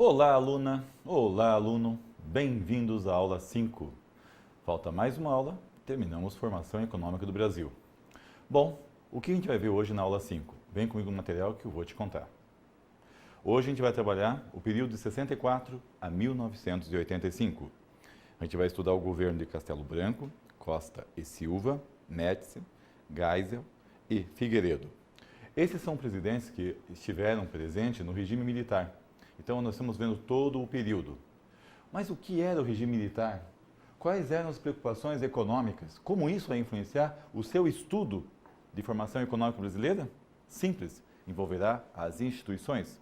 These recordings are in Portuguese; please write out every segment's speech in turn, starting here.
Olá, aluna! Olá, aluno! Bem-vindos à aula 5. Falta mais uma aula, terminamos Formação Econômica do Brasil. Bom, o que a gente vai ver hoje na aula 5? Vem comigo no material que eu vou te contar. Hoje a gente vai trabalhar o período de 64 a 1985. A gente vai estudar o governo de Castelo Branco, Costa e Silva, Médici, Geisel e Figueiredo. Esses são presidentes que estiveram presentes no regime militar. Então, nós estamos vendo todo o período. Mas o que era o regime militar? Quais eram as preocupações econômicas? Como isso vai influenciar o seu estudo de formação econômica brasileira? Simples, envolverá as instituições.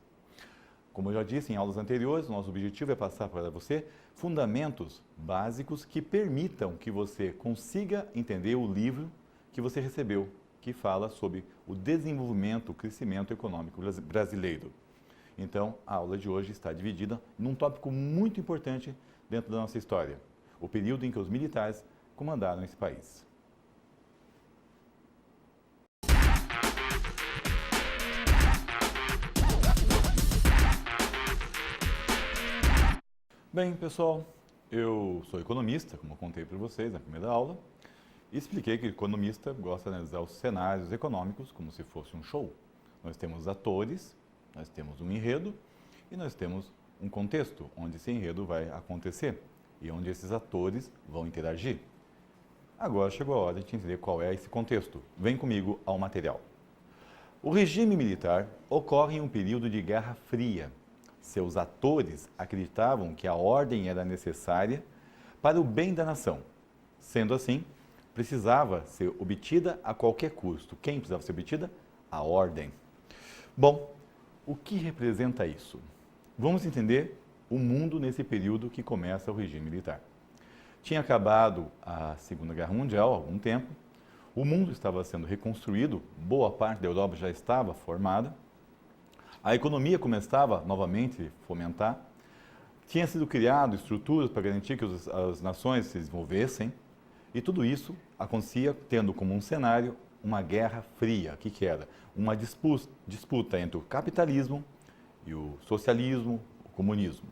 Como eu já disse em aulas anteriores, nosso objetivo é passar para você fundamentos básicos que permitam que você consiga entender o livro que você recebeu, que fala sobre o desenvolvimento, o crescimento econômico brasileiro. Então, a aula de hoje está dividida num tópico muito importante dentro da nossa história, o período em que os militares comandaram esse país. Bem, pessoal, eu sou economista, como eu contei para vocês na primeira aula, e expliquei que o economista gosta de analisar os cenários econômicos como se fosse um show. Nós temos atores, nós temos um enredo e nós temos um contexto onde esse enredo vai acontecer e onde esses atores vão interagir. Agora chegou a hora de entender qual é esse contexto. Vem comigo ao material. O regime militar ocorre em um período de Guerra Fria. Seus atores acreditavam que a ordem era necessária para o bem da nação. Sendo assim, precisava ser obtida a qualquer custo. Quem precisava ser obtida? A ordem. Bom, o que representa isso? Vamos entender o mundo nesse período que começa o regime militar. Tinha acabado a Segunda Guerra Mundial há algum tempo, o mundo estava sendo reconstruído, boa parte da Europa já estava formada, a economia começava novamente a fomentar, tinha sido criado estruturas para garantir que as nações se desenvolvessem, e tudo isso acontecia tendo como um cenário uma guerra fria. O que era? Uma disputa entre o capitalismo e o socialismo, o comunismo.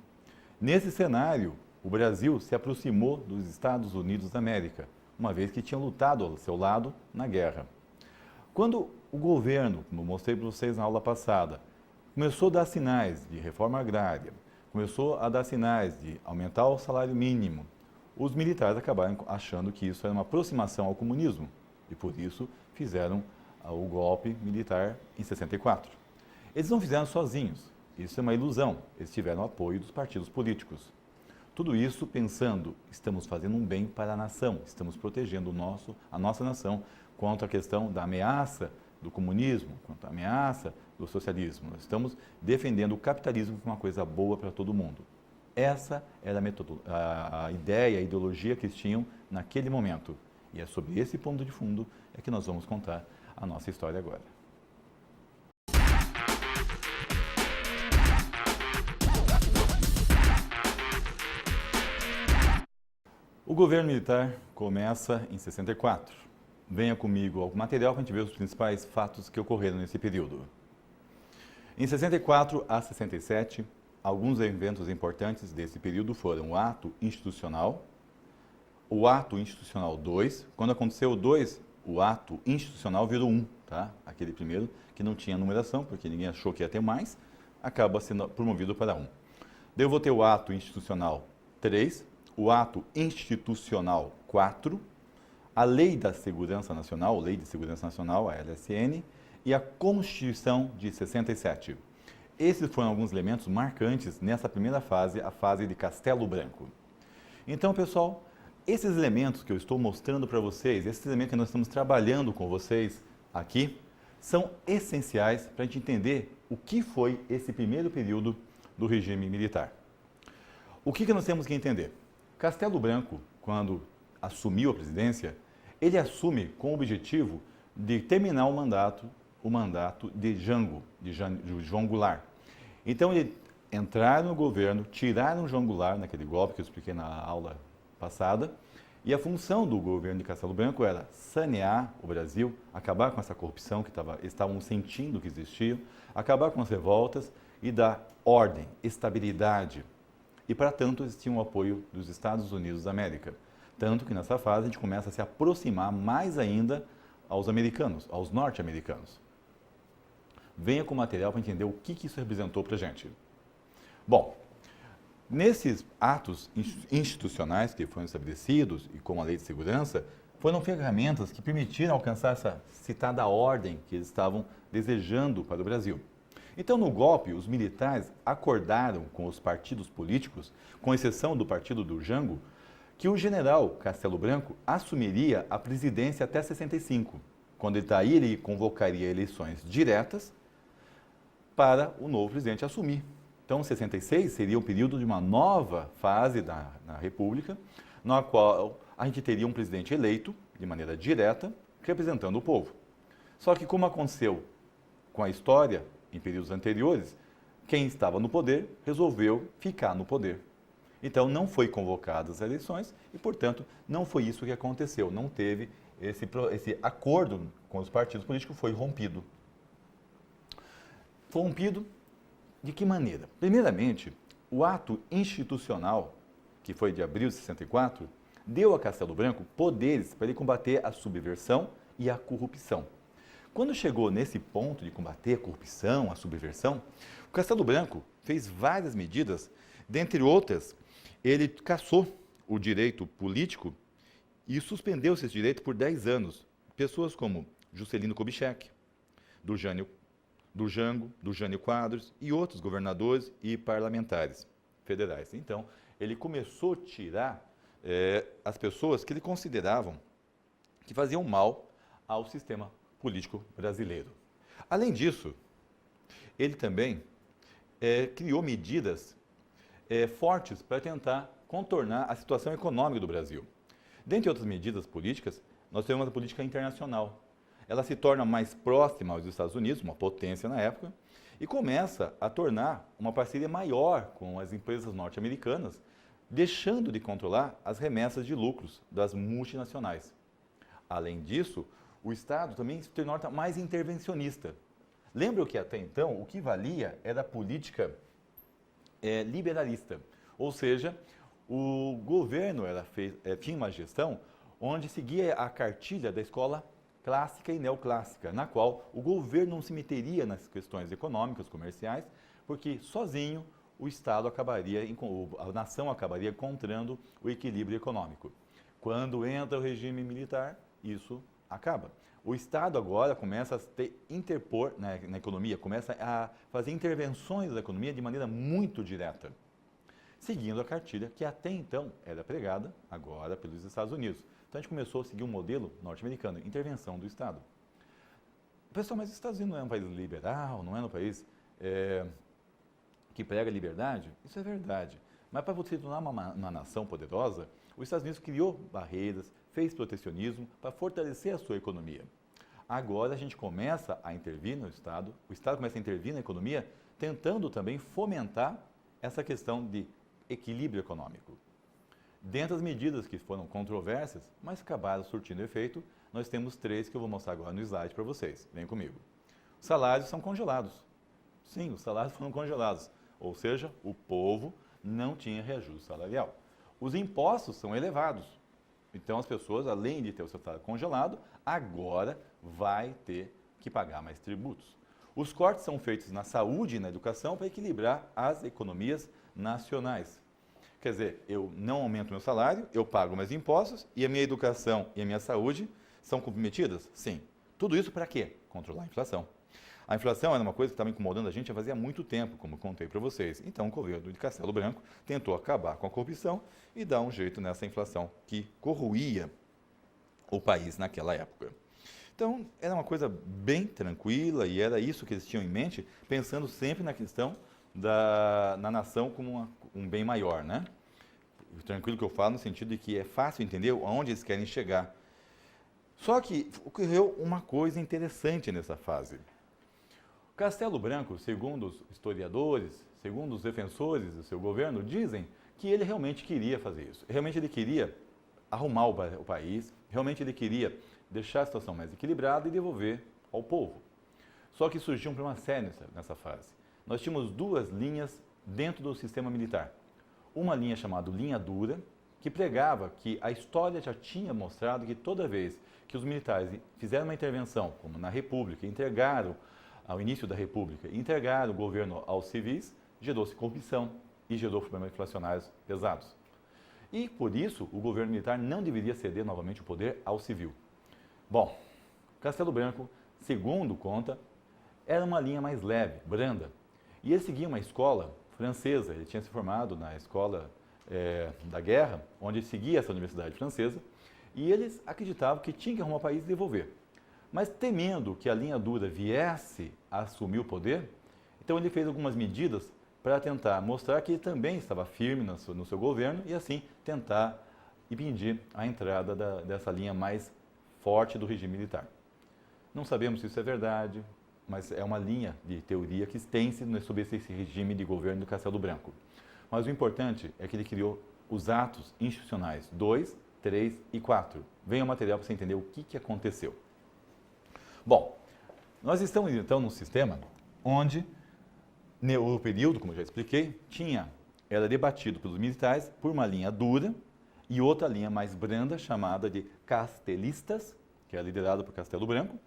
Nesse cenário, o Brasil se aproximou dos Estados Unidos da América, uma vez que tinha lutado ao seu lado na guerra. Quando o governo, como eu mostrei para vocês na aula passada, começou a dar sinais de reforma agrária, começou a dar sinais de aumentar o salário mínimo, os militares acabaram achando que isso era uma aproximação ao comunismo e, por isso, fizeram o golpe militar em 64. Eles não fizeram sozinhos, isso é uma ilusão, eles tiveram apoio dos partidos políticos. Tudo isso pensando, estamos fazendo um bem para a nação, estamos protegendo a nossa nação contra a questão da ameaça do comunismo, contra a ameaça do socialismo. Nós estamos defendendo o capitalismo como uma coisa boa para todo mundo. Essa era a ideia, a ideologia que eles tinham naquele momento. E é sobre esse ponto de fundo é que nós vamos contar a nossa história agora. O governo militar começa em 64. Venha comigo ao material para a gente ver os principais fatos que ocorreram nesse período. Em 64 a 67, alguns eventos importantes desse período foram o Ato Institucional 2. Quando aconteceu o 2, o Ato Institucional virou 1, tá? Aquele primeiro que não tinha numeração, porque ninguém achou que ia ter mais, acaba sendo promovido para 1. Daí eu vou ter o Ato Institucional 3, o Ato Institucional 4, a Lei da Segurança Nacional, Lei de Segurança Nacional, a LSN, e a Constituição de 67. Esses foram alguns elementos marcantes nessa primeira fase, a fase de Castelo Branco. Então, pessoal, esses elementos que eu estou mostrando para vocês, esses elementos que nós estamos trabalhando com vocês aqui, são essenciais para a gente entender o que foi esse primeiro período do regime militar. O que nós temos que entender? Castelo Branco, quando assumiu a presidência, ele assume com o objetivo de terminar o mandato de João Goulart. Então, ele entraram no governo, tiraram João Goulart naquele golpe que eu expliquei na aula passada, e a função do governo de Castelo Branco era sanear o Brasil, acabar com essa corrupção que estavam sentindo que existia, acabar com as revoltas e dar ordem, estabilidade. E, para tanto, existia um apoio dos Estados Unidos da América. Tanto que, nessa fase, a gente começa a se aproximar mais ainda aos americanos, aos norte-americanos. Venha com o material para entender o que isso representou para a gente. Bom, nesses atos institucionais que foram estabelecidos, e como a Lei de Segurança, foram ferramentas que permitiram alcançar essa citada ordem que eles estavam desejando para o Brasil. Então, no golpe, os militares acordaram com os partidos políticos, com exceção do partido do Jango, que o general Castelo Branco assumiria a presidência até 65, quando ele convocaria eleições diretas para o novo presidente assumir. Então, 66 seria o período de uma nova fase na República, na qual a gente teria um presidente eleito, de maneira direta, representando o povo. Só que, como aconteceu com a história em períodos anteriores, quem estava no poder resolveu ficar no poder. Então, não foi convocadas as eleições e, portanto, não foi isso que aconteceu. Não teve esse acordo com os partidos políticos, foi rompido. Foi rompido de que maneira? Primeiramente, o ato institucional, que foi de abril de 64, deu a Castelo Branco poderes para ele combater a subversão e a corrupção. Quando chegou nesse ponto de combater a corrupção, a subversão, o Castelo Branco fez várias medidas, dentre outras, ele cassou o direito político e suspendeu esse direito por 10 anos. Pessoas como Juscelino Kubitschek, do Jango, do Jânio Quadros e outros governadores e parlamentares federais. Então, ele começou a tirar as pessoas que ele consideravam que faziam mal ao sistema político brasileiro. Além disso, ele também criou medidas fortes para tentar contornar a situação econômica do Brasil. Dentre outras medidas políticas, nós temos a política internacional. Ela se torna mais próxima aos Estados Unidos, uma potência na época, e começa a tornar uma parceria maior com as empresas norte-americanas, deixando de controlar as remessas de lucros das multinacionais. Além disso, o Estado também se tornou mais intervencionista. Lembra que até então o que valia era a política liberalista, ou seja, o governo tinha uma gestão onde seguia a cartilha da escola clássica e neoclássica, na qual o governo não se meteria nas questões econômicas, comerciais, porque sozinho o Estado a nação acabaria encontrando o equilíbrio econômico. Quando entra o regime militar, isso acaba. O Estado agora começa a interpor na economia, começa a fazer intervenções na economia de maneira muito direta, seguindo a cartilha que até então era pregada agora pelos Estados Unidos. Então a gente começou a seguir um modelo norte-americano, intervenção do Estado. Pessoal, mas os Estados Unidos não é um país liberal, não é um país que prega liberdade? Isso é verdade. Mas para você tornar uma nação poderosa, os Estados Unidos criou barreiras, fez protecionismo para fortalecer a sua economia. Agora a gente começa a intervir no Estado, o Estado começa a intervir na economia, tentando também fomentar essa questão de equilíbrio econômico. Dentre as medidas que foram controversas, mas acabaram surtindo efeito, nós temos 3 que eu vou mostrar agora no slide para vocês. Vem comigo. Os salários são congelados. Sim, os salários foram congelados. Ou seja, o povo não tinha reajuste salarial. Os impostos são elevados. Então, as pessoas, além de ter o seu salário congelado, agora vai ter que pagar mais tributos. Os cortes são feitos na saúde e na educação para equilibrar as economias nacionais. Quer dizer, eu não aumento meu salário, eu pago mais impostos e a minha educação e a minha saúde são comprometidas? Sim. Tudo isso para quê? Controlar a inflação. A inflação era uma coisa que estava incomodando a gente já fazia muito tempo, como contei para vocês. Então, o governo de Castelo Branco tentou acabar com a corrupção e dar um jeito nessa inflação que corroía o país naquela época. Então, era uma coisa bem tranquila e era isso que eles tinham em mente, pensando sempre na questão na nação como um bem maior, né? Tranquilo que eu falo no sentido de que é fácil entender aonde eles querem chegar. Só que ocorreu uma coisa interessante nessa fase. Castelo Branco, segundo os historiadores, segundo os defensores do seu governo, dizem que ele realmente queria fazer isso. Realmente ele queria arrumar o país, realmente ele queria deixar a situação mais equilibrada e devolver ao povo. Só que surgiu um problema sério nessa fase. nós tínhamos duas linhas dentro do sistema militar. Uma linha chamada linha dura, que pregava que a história já tinha mostrado que toda vez que os militares fizeram uma intervenção, como na República, entregaram, ao início da República, entregaram o governo aos civis, gerou-se corrupção e gerou problemas inflacionários pesados. E, por isso, o governo militar não deveria ceder novamente o poder ao civil. Bom, Castelo Branco, segundo conta, era uma linha mais leve, branda. E ele seguia uma escola francesa, ele tinha se formado na escola da guerra, onde seguia essa universidade francesa, e eles acreditavam que tinha que arrumar o país e devolver. Mas temendo que a linha dura viesse a assumir o poder, então ele fez algumas medidas para tentar mostrar que ele também estava firme no seu governo e assim tentar impedir a entrada dessa linha mais forte do regime militar. Não sabemos se isso é verdade, mas é uma linha de teoria que tem-se sobre esse regime de governo do Castelo Branco. Mas o importante é que ele criou os atos institucionais 2, 3 e 4. Venha o material para você entender o que aconteceu. Bom, nós estamos então num sistema onde, no período, como eu já expliquei, era debatido pelos militares por uma linha dura e outra linha mais branda, chamada de castelistas, que é liderada por Castelo Branco,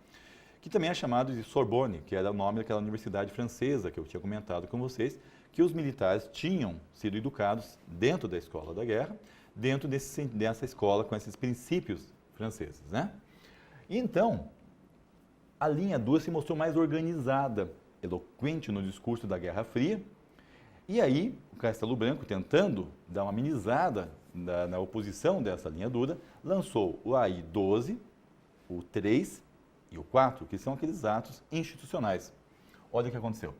que também é chamado de Sorbonne, que era o nome daquela universidade francesa que eu tinha comentado com vocês, que os militares tinham sido educados dentro da escola da guerra, dentro dessa escola com esses princípios franceses, né? Então, a linha dura se mostrou mais organizada, eloquente no discurso da Guerra Fria, e aí o Castelo Branco, tentando dar uma amenizada na oposição dessa linha dura, lançou o AI-12, o 3 e o 4, que são aqueles atos institucionais. Olha o que aconteceu.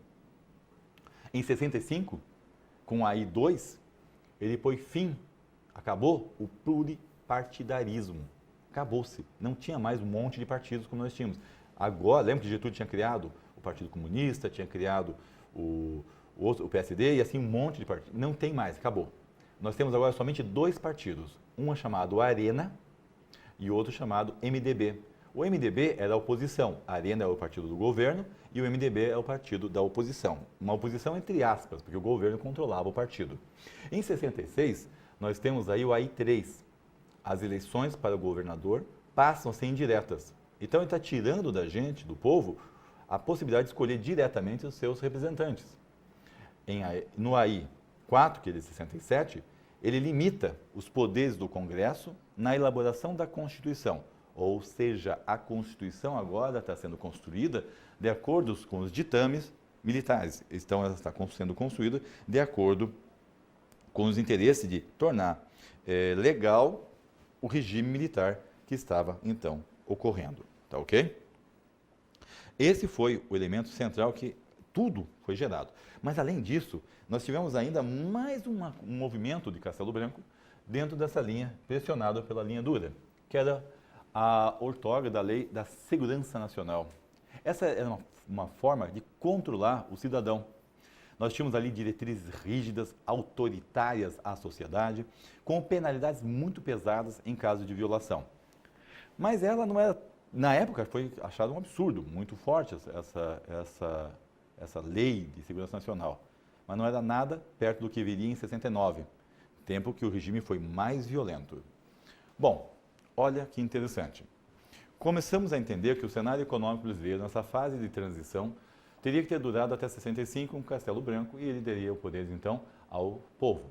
Em 65, com o AI-2, ele pôs fim, acabou o pluripartidarismo. Acabou-se. Não tinha mais um monte de partidos como nós tínhamos. Agora, lembra que Getúlio tinha criado o Partido Comunista, tinha criado o PSD e assim um monte de partidos. Não tem mais, acabou. Nós temos agora somente dois partidos. Um é chamado Arena e outro chamado MDB. O MDB era a oposição, a Arena é o partido do governo e o MDB é o partido da oposição. Uma oposição entre aspas, porque o governo controlava o partido. Em 66, nós temos aí o AI-3. As eleições para o governador passam a ser indiretas. Então ele está tirando da gente, do povo, a possibilidade de escolher diretamente os seus representantes. No AI-4, que é de 67, ele limita os poderes do Congresso na elaboração da Constituição. Ou seja, a Constituição agora está sendo construída de acordo com os ditames militares. Então, ela está sendo construída de acordo com os interesses de tornar legal o regime militar que estava, então, ocorrendo. Tá ok? Esse foi o elemento central que tudo foi gerado. Mas, além disso, nós tivemos ainda mais um movimento de Castelo Branco dentro dessa linha, pressionada pela linha dura, que era a outorga da Lei da Segurança Nacional. Essa era uma forma de controlar o cidadão. Nós tínhamos ali diretrizes rígidas, autoritárias à sociedade, com penalidades muito pesadas em caso de violação. Mas ela não era, na época foi achado um absurdo, muito forte essa lei de segurança nacional. Mas não era nada perto do que viria em 69, tempo que o regime foi mais violento. Bom, olha que interessante. Começamos a entender que o cenário econômico brasileiro, nessa fase de transição, teria que ter durado até 65 com Castelo Branco e ele daria o poder, então, ao povo.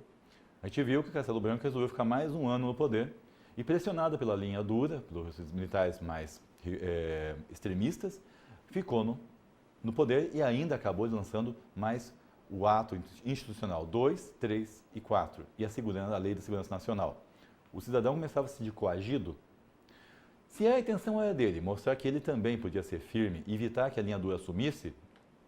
A gente viu que Castelo Branco resolveu ficar mais um ano no poder e, pressionado pela linha dura, pelos militares mais extremistas, ficou no poder e ainda acabou lançando mais o ato institucional 2, 3 e 4 e a Lei da Segurança Nacional. O cidadão começava a se sentir coagido. Se a intenção era dele, mostrar que ele também podia ser firme e evitar que a linha dura assumisse,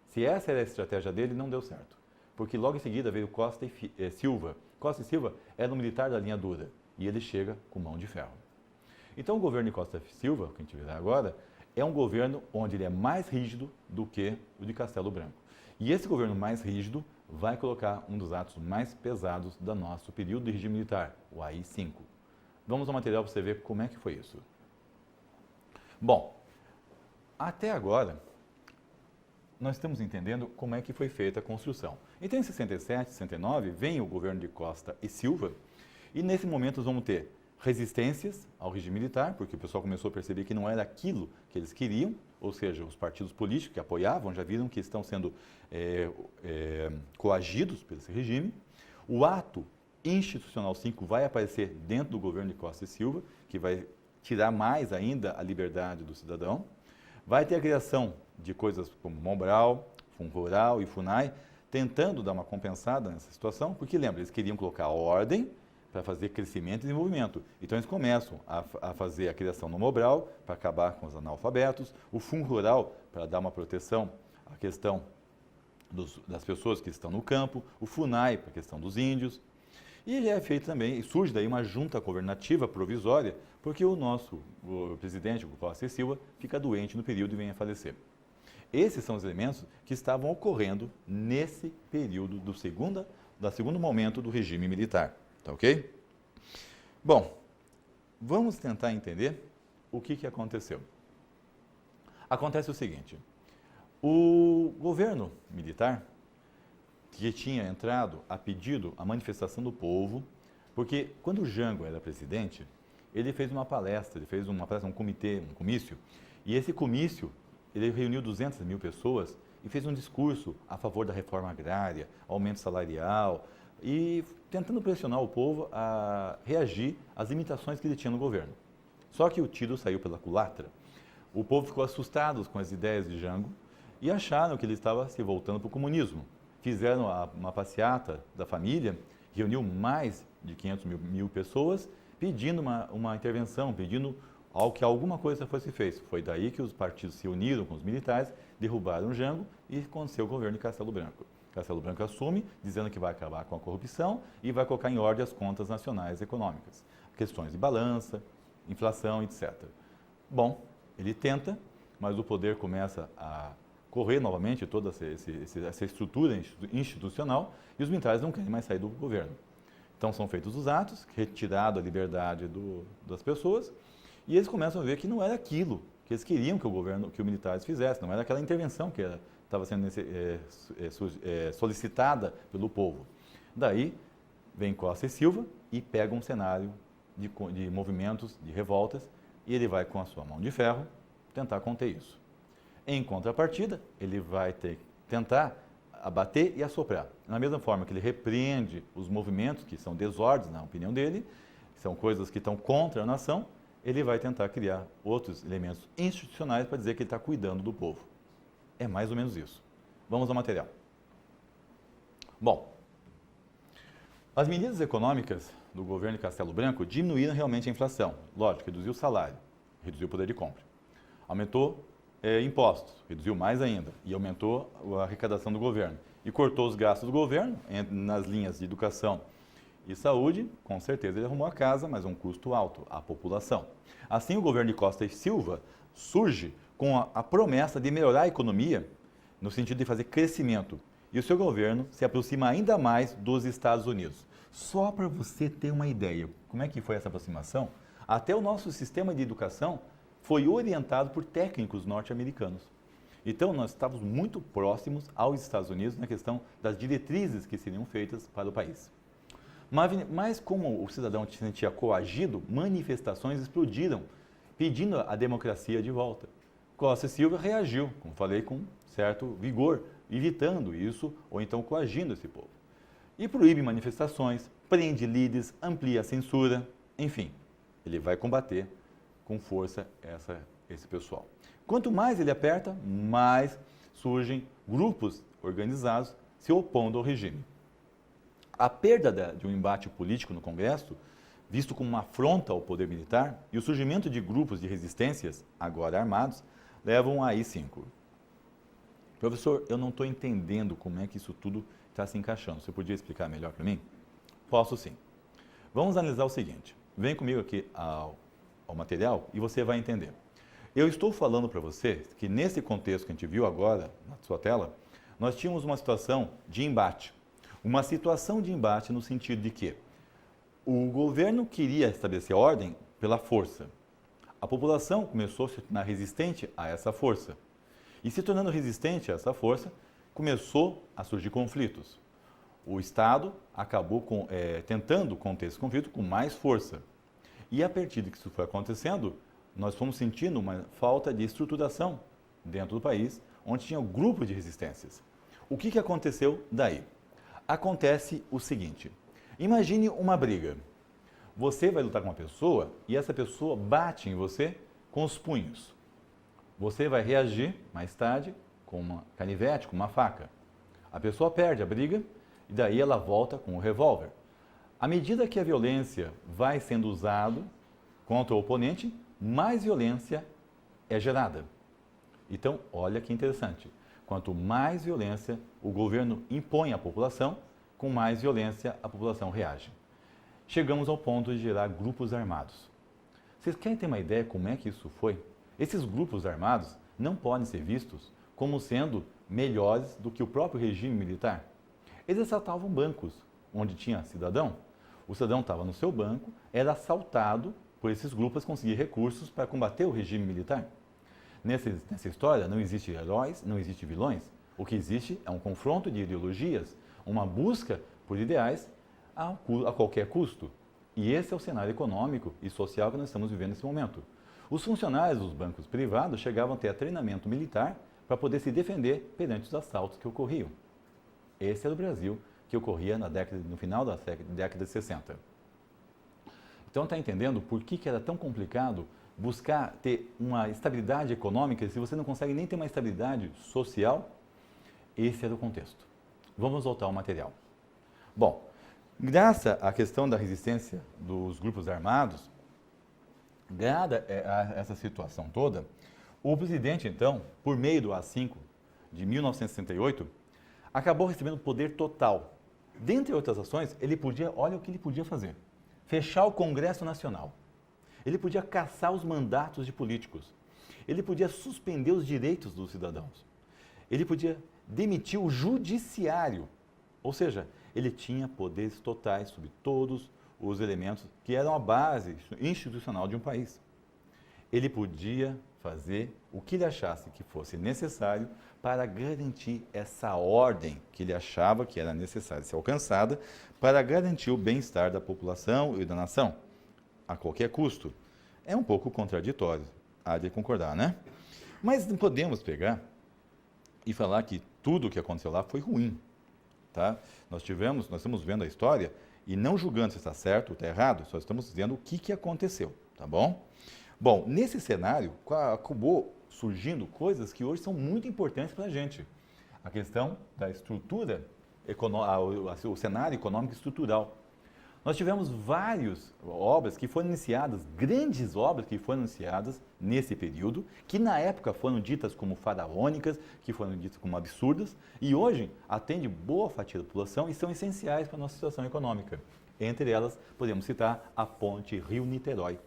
se essa era a estratégia dele, não deu certo. Porque logo em seguida veio Costa e Silva. Costa e Silva era um militar da linha dura e ele chega com mão de ferro. Então o governo de Costa e Silva, que a gente verá agora, é um governo onde ele é mais rígido do que o de Castelo Branco. E esse governo mais rígido vai colocar um dos atos mais pesados do nosso período de regime militar, o AI-5. Vamos ao material para você ver como é que foi isso. Bom, até agora, nós estamos entendendo como é que foi feita a construção. Então, em 67, 69, vem o governo de Costa e Silva, e nesse momento nós vamos ter resistências ao regime militar, porque o pessoal começou a perceber que não era aquilo que eles queriam, ou seja, os partidos políticos que apoiavam já viram que estão sendo coagidos por esse regime. O ato institucional 5 vai aparecer dentro do governo de Costa e Silva, que vai tirar mais ainda a liberdade do cidadão. Vai ter a criação de coisas como Mobral, Funrural e Funai, tentando dar uma compensada nessa situação, porque lembra, eles queriam colocar ordem para fazer crescimento e desenvolvimento. Então eles começam a fazer a criação no Mobral para acabar com os analfabetos, o Funrural para dar uma proteção à questão das pessoas que estão no campo, o Funai para a questão dos índios. E é feito também, surge daí uma junta governativa provisória, porque o presidente, o Costa e Silva, fica doente no período e vem a falecer. Esses são os elementos que estavam ocorrendo nesse período do segundo momento do regime militar. Tá ok? Bom, vamos tentar entender o que aconteceu. Acontece o seguinte, o governo militar, que tinha entrado a pedido, a manifestação do povo, porque quando o Jango era presidente, ele fez uma palestra, um comitê, um comício, e esse comício, ele reuniu 200 mil pessoas e fez um discurso a favor da reforma agrária, aumento salarial, e tentando pressionar o povo a reagir às limitações que ele tinha no governo. Só que o tiro saiu pela culatra. O povo ficou assustado com as ideias de Jango e acharam que ele estava se voltando para o comunismo. Fizeram uma passeata da família, reuniu mais de 500 mil pessoas, pedindo uma intervenção, pedindo que alguma coisa fosse feita. Foi daí que os partidos se uniram com os militares, derrubaram Jango e aconteceu o governo de Castelo Branco. Castelo Branco assume, dizendo que vai acabar com a corrupção e vai colocar em ordem as contas nacionais econômicas. Questões de balança, inflação, etc. Bom, ele tenta, mas o poder começa a correr novamente toda essa estrutura institucional e os militares não querem mais sair do governo. Então são feitos os atos, retirada a liberdade das pessoas, e eles começam a ver que não era aquilo que eles queriam que os militares fizessem, não era aquela intervenção que estava sendo solicitada pelo povo. Daí vem Costa e Silva e pega um cenário de movimentos, de revoltas, e ele vai com a sua mão de ferro tentar conter isso. Em contrapartida, ele vai tentar abater e assoprar. Da mesma forma que ele repreende os movimentos que são desordens, na opinião dele, são coisas que estão contra a nação, ele vai tentar criar outros elementos institucionais para dizer que ele está cuidando do povo. É mais ou menos isso. Vamos ao material. Bom, as medidas econômicas do governo de Castelo Branco diminuíram realmente a inflação. Lógico, reduziu o salário, reduziu o poder de compra. Aumentou impostos, reduziu mais ainda, e aumentou a arrecadação do governo. E cortou os gastos do governo nas linhas de educação e saúde, com certeza ele arrumou a casa, mas a um custo alto à população. Assim, o governo de Costa e Silva surge com a promessa de melhorar a economia, no sentido de fazer crescimento. E o seu governo se aproxima ainda mais dos Estados Unidos. Só para você ter uma ideia, como é que foi essa aproximação? Até o nosso sistema de educação foi orientado por técnicos norte-americanos. Então, nós estávamos muito próximos aos Estados Unidos na questão das diretrizes que seriam feitas para o país. Mas como o cidadão se sentia coagido, manifestações explodiram, pedindo a democracia de volta. Costa e Silva reagiu, como falei, com certo vigor, evitando isso ou então coagindo esse povo. E proíbe manifestações, prende líderes, amplia a censura, enfim, ele vai combater com força esse pessoal. Quanto mais ele aperta, mais surgem grupos organizados se opondo ao regime. A perda de um embate político no Congresso, visto como uma afronta ao poder militar, e o surgimento de grupos de resistências, agora armados, levam a AI-5. Professor, eu não estou entendendo como é que isso tudo está se encaixando. Você podia explicar melhor para mim? Posso sim. Vamos analisar o seguinte. Vem comigo aqui ao material e você vai entender. Eu estou falando para você que nesse contexto que a gente viu agora, na sua tela, nós tínhamos uma situação de embate. Uma situação de embate no sentido de que o governo queria estabelecer ordem pela força. A população começou a se tornar resistente a essa força. E se tornando resistente a essa força, começou a surgir conflitos. O Estado acabou tentando conter esse conflito com mais força. E a partir de que isso foi acontecendo, nós fomos sentindo uma falta de estruturação dentro do país, onde tinha um grupo de resistências. O que aconteceu daí? Acontece o seguinte, imagine uma briga. Você vai lutar com uma pessoa e essa pessoa bate em você com os punhos. Você vai reagir mais tarde com uma canivete, com uma faca. A pessoa perde a briga e daí ela volta com o revólver. À medida que a violência vai sendo usada contra o oponente, mais violência é gerada. Então, olha que interessante. Quanto mais violência o governo impõe à população, com mais violência a população reage. Chegamos ao ponto de gerar grupos armados. Vocês querem ter uma ideia como é que isso foi? Esses grupos armados não podem ser vistos como sendo melhores do que o próprio regime militar. Eles assaltavam bancos, onde tinha cidadão. O cidadão estava no seu banco, era assaltado por esses grupos conseguir recursos para combater o regime militar. Nessa história não existe heróis, não existe vilões. O que existe é um confronto de ideologias, uma busca por ideais a qualquer custo. E esse é o cenário econômico e social que nós estamos vivendo nesse momento. Os funcionários dos bancos privados chegavam a ter treinamento militar para poder se defender perante os assaltos que ocorriam. Esse era o Brasil que ocorria no final da década de 60. Então está entendendo por que era tão complicado buscar ter uma estabilidade econômica se você não consegue nem ter uma estabilidade social? Esse era o contexto. Vamos voltar ao material. Bom, graças à questão da resistência dos grupos armados, dada essa situação toda, o presidente, então, por meio do AI-5 de 1968, acabou recebendo poder total. Dentre outras ações, olha o que ele podia fazer. Fechar o Congresso Nacional. Ele podia cassar os mandatos de políticos. Ele podia suspender os direitos dos cidadãos. Ele podia demitir o judiciário. Ou seja, ele tinha poderes totais sobre todos os elementos que eram a base institucional de um país. Ele podia fazer o que ele achasse que fosse necessário para garantir essa ordem que ele achava que era necessária ser alcançada para garantir o bem-estar da população e da nação, a qualquer custo. É um pouco contraditório, há de concordar, né? Mas não podemos pegar e falar que tudo o que aconteceu lá foi ruim, tá? Nós estamos vendo a história e não julgando se está certo ou está errado, só estamos dizendo o que aconteceu, tá bom? Bom, nesse cenário, acabou surgindo coisas que hoje são muito importantes para a gente. A questão da estrutura, o cenário econômico estrutural. Nós tivemos várias obras que foram iniciadas, grandes obras que foram iniciadas nesse período, que na época foram ditas como faraônicas, que foram ditas como absurdas, e hoje atendem boa fatia da população e são essenciais para a nossa situação econômica. Entre elas, podemos citar a Ponte Rio-Niterói.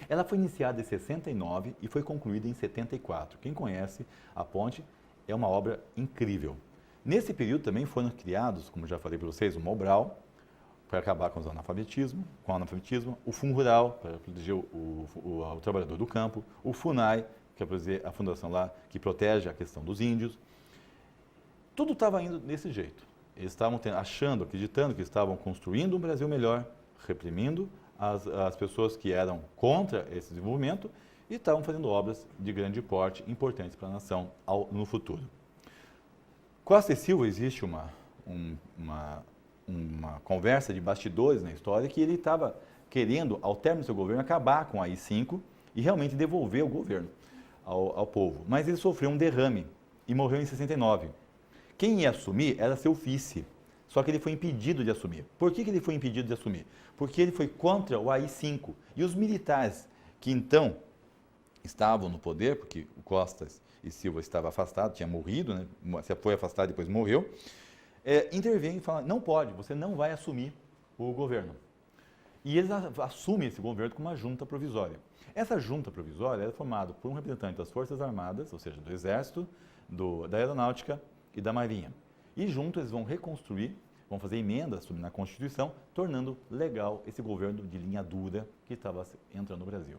Ela foi iniciada em 69 e foi concluída em 74. Quem conhece a ponte, é uma obra incrível. Nesse período também foram criados, como já falei para vocês, o Mobral, para acabar com o analfabetismo, o Fundo Rural, para proteger o trabalhador do campo, o FUNAI, que é a fundação lá que protege a questão dos índios. Tudo estava indo desse jeito. Eles estavam acreditando que estavam construindo um Brasil melhor, reprimindo as pessoas que eram contra esse desenvolvimento e estavam fazendo obras de grande porte importantes para a nação no futuro. Costa e Silva existe uma conversa de bastidores na história que ele estava querendo, ao término do seu governo, acabar com a AI-5 e realmente devolver o governo ao povo. Mas ele sofreu um derrame e morreu em 69. Quem ia assumir era seu vice, só que ele foi impedido de assumir. Por que ele foi impedido de assumir? Porque ele foi contra o AI-5. E os militares que então estavam no poder, porque o Costa e Silva estava afastado, tinha morrido, né? Foi afastado e depois morreu, intervêm e falam, não pode, você não vai assumir o governo. E eles assumem esse governo com uma junta provisória. Essa junta provisória era formada por um representante das Forças Armadas, ou seja, do Exército, da Aeronáutica e da Marinha. E juntos eles vão reconstruir, vão fazer emendas na Constituição, tornando legal esse governo de linha dura que estava entrando no Brasil.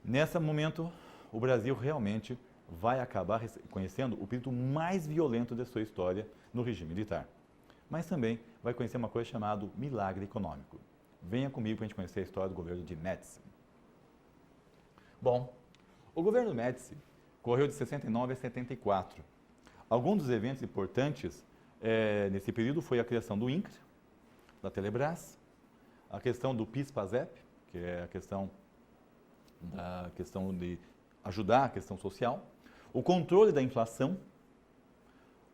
Nesse momento, o Brasil realmente vai acabar conhecendo o período mais violento da sua história no regime militar. Mas também vai conhecer uma coisa chamada milagre econômico. Venha comigo para a gente conhecer a história do governo de Médici. Bom, o governo Médici correu de 69 a 74. Alguns dos eventos importantes nesse período foi a criação do INCRA, da Telebrás, a questão do PIS-PASEP, que é a questão de ajudar a questão social, o controle da inflação,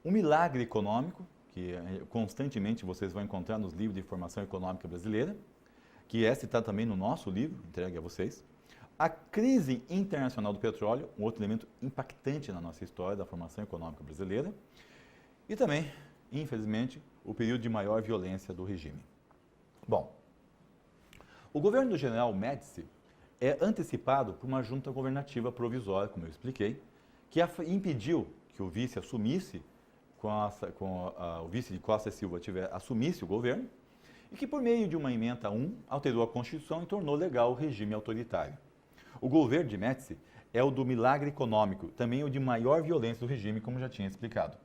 um milagre econômico, que constantemente vocês vão encontrar nos livros de formação econômica brasileira, que é citado também no nosso livro, entregue a vocês, a crise internacional do petróleo, um outro elemento impactante na nossa história da formação econômica brasileira, e também, infelizmente, o período de maior violência do regime. Bom, o governo do general Médici é antecipado por uma junta governativa provisória, como eu expliquei, que impediu que o vice assumisse, o vice de Costa e Silva assumisse o governo, e que por meio de uma emenda 1 alterou a Constituição e tornou legal o regime autoritário. O governo de Médici é o do milagre econômico, também o de maior violência do regime, como já tinha explicado.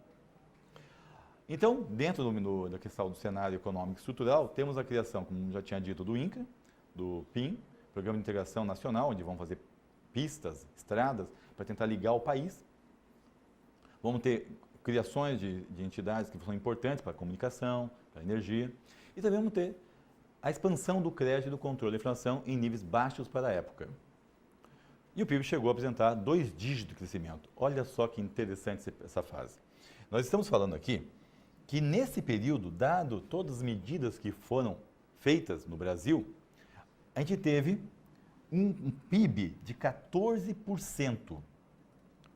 Então, dentro da questão do cenário econômico estrutural, temos a criação, como já tinha dito, do INCRA, do PIN, Programa de Integração Nacional, onde vão fazer pistas, estradas, para tentar ligar o país. Vamos ter criações de entidades que são importantes para a comunicação, para a energia. E também vamos ter a expansão do crédito e do controle da inflação em níveis baixos para a época. E o PIB chegou a apresentar 2 dígitos de crescimento. Olha só que interessante essa fase. Nós estamos falando aqui que nesse período, dado todas as medidas que foram feitas no Brasil, a gente teve um PIB de 14%.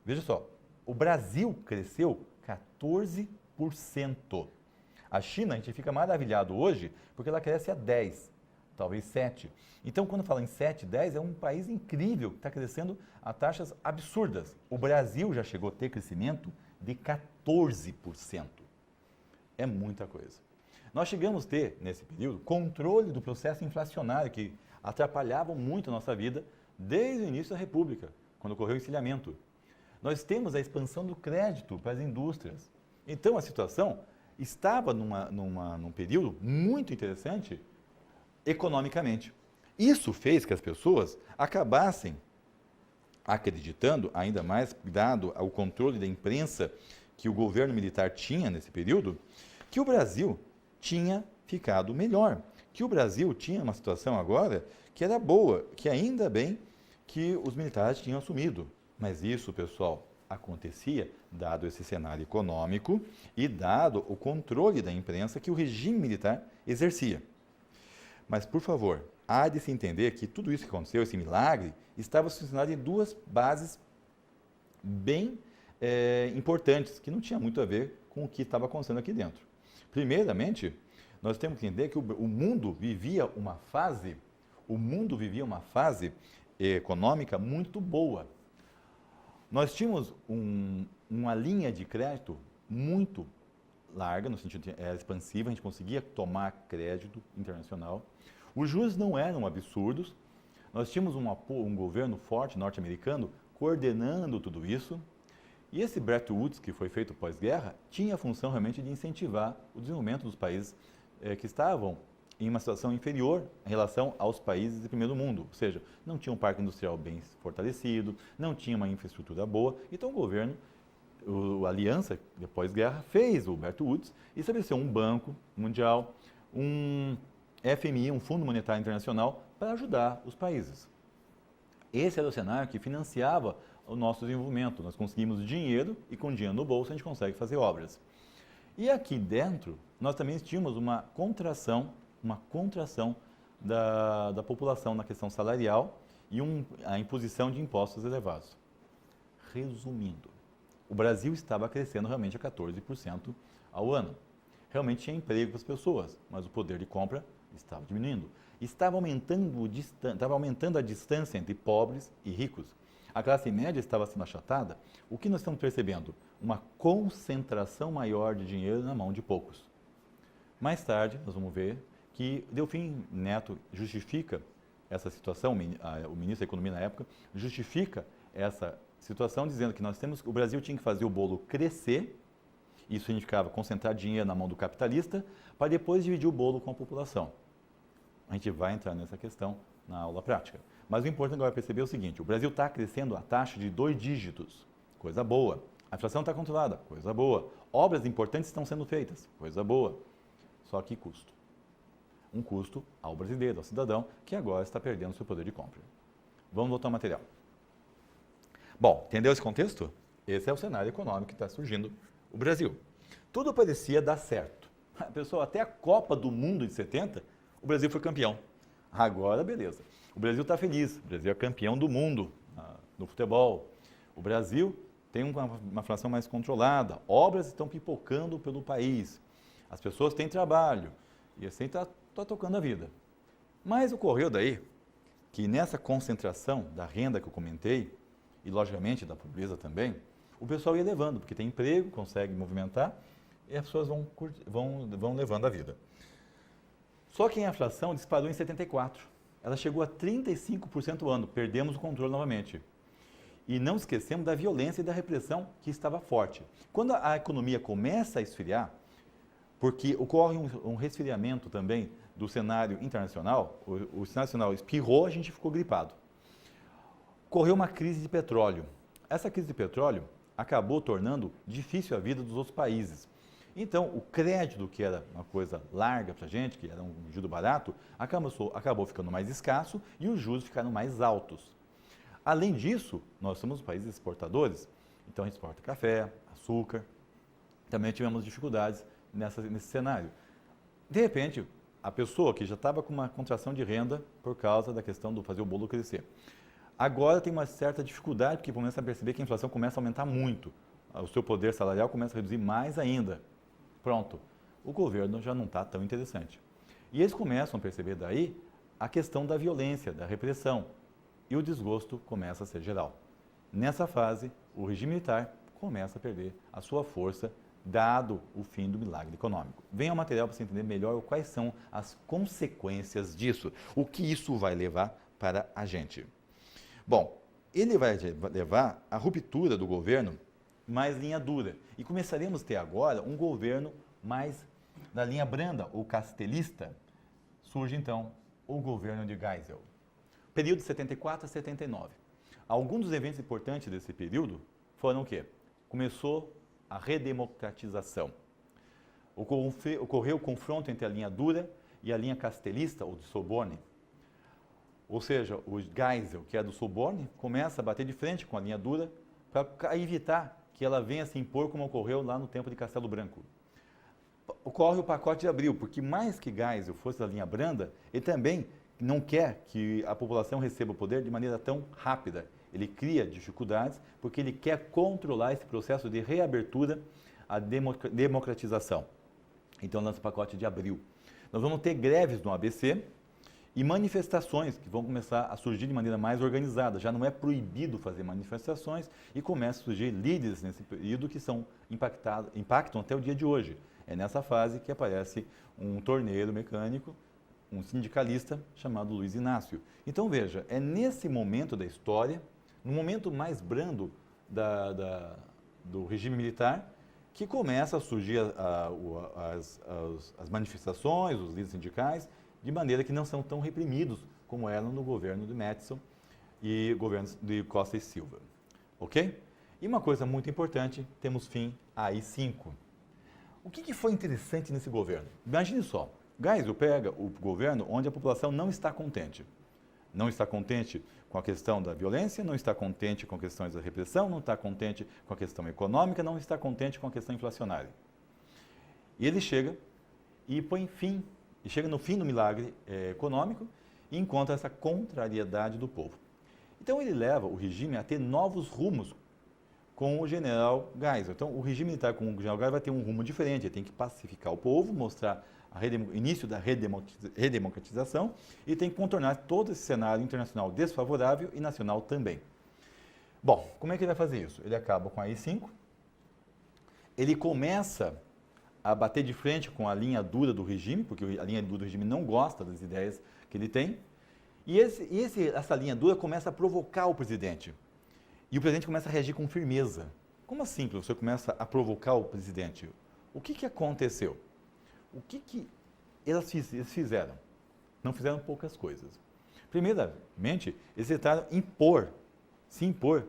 Veja só, o Brasil cresceu 14%. A China, a gente fica maravilhado hoje, porque ela cresce a 10%, talvez 7%. Então, quando fala em 7, 10, é um país incrível, que está crescendo a taxas absurdas. O Brasil já chegou a ter crescimento de 14%. É muita coisa. Nós chegamos a ter, nesse período, controle do processo inflacionário, que atrapalhavam muito a nossa vida desde o início da República, quando ocorreu o encilhamento. Nós temos a expansão do crédito para as indústrias. Então, a situação estava num período muito interessante economicamente. Isso fez que as pessoas acabassem acreditando, ainda mais dado ao controle da imprensa que o governo militar tinha nesse período, que o Brasil tinha ficado melhor, que o Brasil tinha uma situação agora que era boa, que ainda bem que os militares tinham assumido. Mas isso, pessoal, acontecia dado esse cenário econômico e dado o controle da imprensa que o regime militar exercia. Mas, por favor, há de se entender que tudo isso que aconteceu, esse milagre, estava funcionando em 2 bases bem importantes, que não tinha muito a ver com o que estava acontecendo aqui dentro. Primeiramente, nós temos que entender que o mundo vivia uma fase econômica muito boa. Nós tínhamos uma linha de crédito muito larga, no sentido de era expansiva, a gente conseguia tomar crédito internacional. Os juros não eram absurdos. Nós tínhamos um governo forte norte-americano coordenando tudo isso. E esse Bretton Woods, que foi feito pós-guerra, tinha a função realmente de incentivar o desenvolvimento dos países que estavam em uma situação inferior em relação aos países de primeiro mundo. Ou seja, não tinha um parque industrial bem fortalecido, não tinha uma infraestrutura boa. Então o governo, a aliança, depois guerra, fez o Bretton Woods e estabeleceu um banco mundial, um FMI, um Fundo Monetário Internacional, para ajudar os países. Esse era o cenário que financiava o nosso desenvolvimento. Nós conseguimos dinheiro e com dinheiro no bolso a gente consegue fazer obras. E aqui dentro, nós também tínhamos uma contração da população na questão salarial e a imposição de impostos elevados. Resumindo, o Brasil estava crescendo realmente a 14% ao ano. Realmente tinha emprego para as pessoas, mas o poder de compra estava diminuindo. Estava aumentando a distância entre pobres e ricos. A classe média estava sendo achatada. O que nós estamos percebendo? Uma concentração maior de dinheiro na mão de poucos. Mais tarde, nós vamos ver que Delfim Neto justifica essa situação, o ministro da Economia na época, justifica situação dizendo que o Brasil tinha que fazer o bolo crescer, isso significava concentrar dinheiro na mão do capitalista, para depois dividir o bolo com a população. A gente vai entrar nessa questão na aula prática. Mas o importante agora é perceber o seguinte, o Brasil está crescendo a taxa de 2 dígitos, coisa boa. A inflação está controlada, coisa boa. Obras importantes estão sendo feitas, coisa boa. Só que custo. Um custo ao brasileiro, ao cidadão, que agora está perdendo seu poder de compra. Vamos voltar ao material. Bom, entendeu esse contexto? Esse é o cenário econômico que está surgindo o Brasil. Tudo parecia dar certo. Pessoal, até a Copa do Mundo de 70, o Brasil foi campeão. Agora, beleza. O Brasil está feliz. O Brasil é campeão do mundo no futebol. O Brasil tem uma inflação mais controlada. Obras estão pipocando pelo país. As pessoas têm trabalho. E assim está tocando a vida. Mas ocorreu daí que nessa concentração da renda que eu comentei, e logicamente da pobreza também, o pessoal ia levando, porque tem emprego, consegue movimentar, e as pessoas vão levando a vida. Só que a inflação disparou em 74. Ela chegou a 35% ao ano, perdemos o controle novamente. E não esquecemos da violência e da repressão que estava forte. Quando a economia começa a esfriar, porque ocorre um resfriamento também do cenário internacional, o cenário nacional espirrou, a gente ficou gripado. Ocorreu uma crise de petróleo. Essa crise de petróleo acabou tornando difícil a vida dos outros países. Então, o crédito, que era uma coisa larga para a gente, que era um juro barato, acabou ficando mais escasso e os juros ficaram mais altos. Além disso, nós somos países exportadores, então a gente exporta café, açúcar, também tivemos dificuldades nesse cenário. De repente, a pessoa que já estava com uma contração de renda por causa da questão do fazer o bolo crescer, agora tem uma certa dificuldade, porque começa a perceber que a inflação começa a aumentar muito, o seu poder salarial começa a reduzir mais ainda. Pronto, o governo já não está tão interessante. E eles começam a perceber daí a questão da violência, da repressão, e o desgosto começa a ser geral. Nessa fase, o regime militar começa a perder a sua força, dado o fim do milagre econômico. Venha ao material para você entender melhor quais são as consequências disso, o que isso vai levar para a gente. Bom, ele vai levar a ruptura do governo mais linha dura. E começaremos a ter agora um governo mais da linha branda, ou castelista. Surge então o governo de Geisel. Período de 74 a 79. Alguns dos eventos importantes desse período foram o quê? Começou a redemocratização. Ocorreu o confronto entre a linha dura e a linha castelista, ou de Soborne. Ou seja, o Geisel, que é do Soborne, começa a bater de frente com a linha dura para evitar que ela venha se impor como ocorreu lá no tempo de Castelo Branco. Ocorre o pacote de Abril, porque mais que Geisel fosse da linha branda, ele também não quer que a população receba o poder de maneira tão rápida. Ele cria dificuldades porque ele quer controlar esse processo de reabertura, a democratização. Então lança o pacote de Abril. Nós vamos ter greves no ABC e manifestações que vão começar a surgir de maneira mais organizada. Já não é proibido fazer manifestações e começam a surgir líderes nesse período que impactam até o dia de hoje. É nessa fase que aparece um torneiro mecânico, um sindicalista chamado Luiz Inácio. Então veja, é nesse momento da história, no momento mais brando do regime militar, que começa a surgir as manifestações, os líderes sindicais, de maneira que não são tão reprimidos como eram no governo de Médici e governos de Costa e Silva. Ok? E uma coisa muito importante, temos fim a AI-5. O que foi interessante nesse governo? Imagine só, Geisel pega o governo onde a população não está contente. Não está contente com a questão da violência, não está contente com questões da repressão, não está contente com a questão econômica, não está contente com a questão inflacionária. E ele chega e põe fim, e chega no fim do milagre econômico e encontra essa contrariedade do povo. Então ele leva o regime a ter novos rumos com o general Geisel. Então o regime militar com o general Geisel vai ter um rumo diferente, ele tem que pacificar o povo, mostrar o início da redemocratização e tem que contornar todo esse cenário internacional desfavorável e nacional também. Bom, como é que ele vai fazer isso? Ele acaba com a AI-5, ele começa a bater de frente com a linha dura do regime, porque a linha dura do regime não gosta das ideias que ele tem, e essa linha dura começa a provocar o presidente. E o presidente começa a reagir com firmeza. Como assim, professor, começa a provocar o presidente? O que aconteceu? O que eles fizeram? Não fizeram poucas coisas. Primeiramente, eles tentaram se impor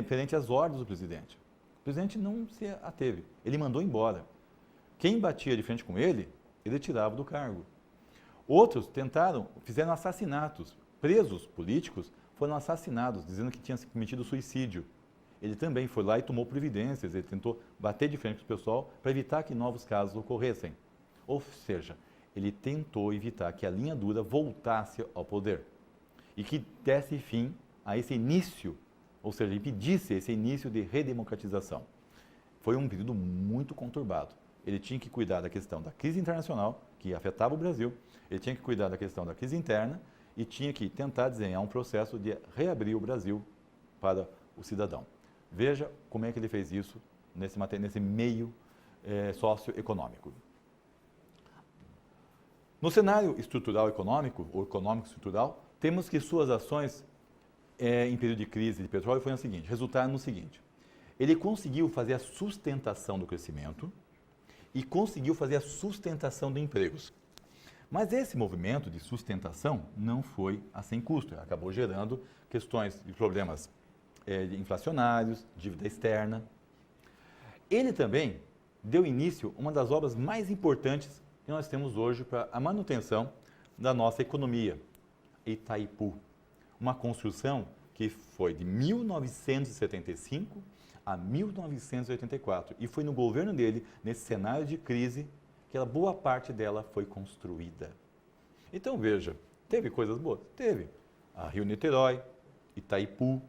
perante as ordens do presidente. O presidente não se ateve, ele mandou embora. Quem batia de frente com ele, ele tirava do cargo. Outros fizeram assassinatos. Presos políticos foram assassinados, dizendo que tinham cometido suicídio. Ele também foi lá e tomou providências, ele tentou bater de frente com o pessoal para evitar que novos casos ocorressem. Ou seja, ele tentou evitar que a linha dura voltasse ao poder e que desse fim a esse início, ou seja, impedisse esse início de redemocratização. Foi um período muito conturbado. Ele tinha que cuidar da questão da crise internacional, que afetava o Brasil, ele tinha que cuidar da questão da crise interna e tinha que tentar desenhar um processo de reabrir o Brasil para o cidadão. Veja como é que ele fez isso nesse meio socioeconômico. No cenário estrutural econômico, ou econômico estrutural, temos que suas ações em período de crise de petróleo resultaram no seguinte: ele conseguiu fazer a sustentação do crescimento e conseguiu fazer a sustentação de empregos. Mas esse movimento de sustentação não foi a sem custo, acabou gerando questões de problemas inflacionários, dívida externa. Ele também deu início a uma das obras mais importantes que nós temos hoje para a manutenção da nossa economia, Itaipu. Uma construção que foi de 1975 a 1984 e foi no governo dele, nesse cenário de crise, que a boa parte dela foi construída. Então veja, teve coisas boas? Teve. A Rio-Niterói, Itaipu.